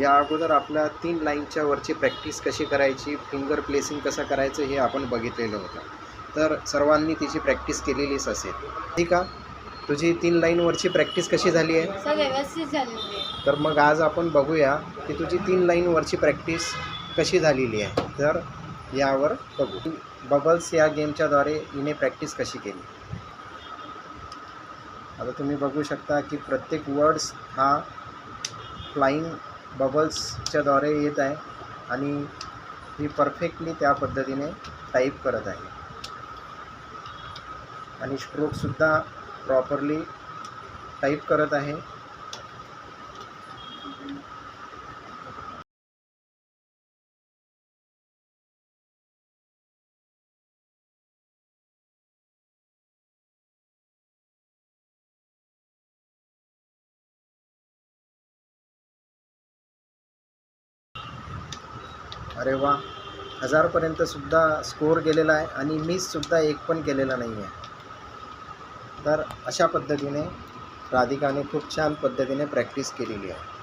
या अगोदर आपल्या 3 लाईनच्या वरची प्रॅक्टिस कशी करायची, फिंगर प्लेसिंग कसं करायचं हे आपण बघितलेलं होतं. तर सर्वांनी तिची प्रॅक्टिस केलेलीच असेल. ठीक आहे. तुझी 3 लाईनवरची प्रॅक्टिस कशी झाली आहे? सर व्यवस्थित झालेली आहे. तर मग आज आपण बघूया की तुझी 3 लाईनवरची प्रॅक्टिस कशी झालेली आहे. तर यावर बघू. बबल्स या गेमच्याद्वारे हिने प्रॅक्टिस कशी केली. आता तुम्ही बघू शकता की प्रत्येक वर्ड्स हा फ्लाइंग बबल्सच्याद्वारे येत आहे आणि ही परफेक्टली त्या पद्धतीने टाईप करत आहे आणि स्ट्रोकसुद्धा प्रॉपरली टाईप करत आहे. अरे वा, 1000पर्यंतसुद्धा स्कोअर गेलेला आहे आणि मिससुद्धा एक पण केलेला नाही आहे. तर अशा पद्धतीने राधिकाने खूप छान पद्धतीने प्रॅक्टिस केलेली आहे.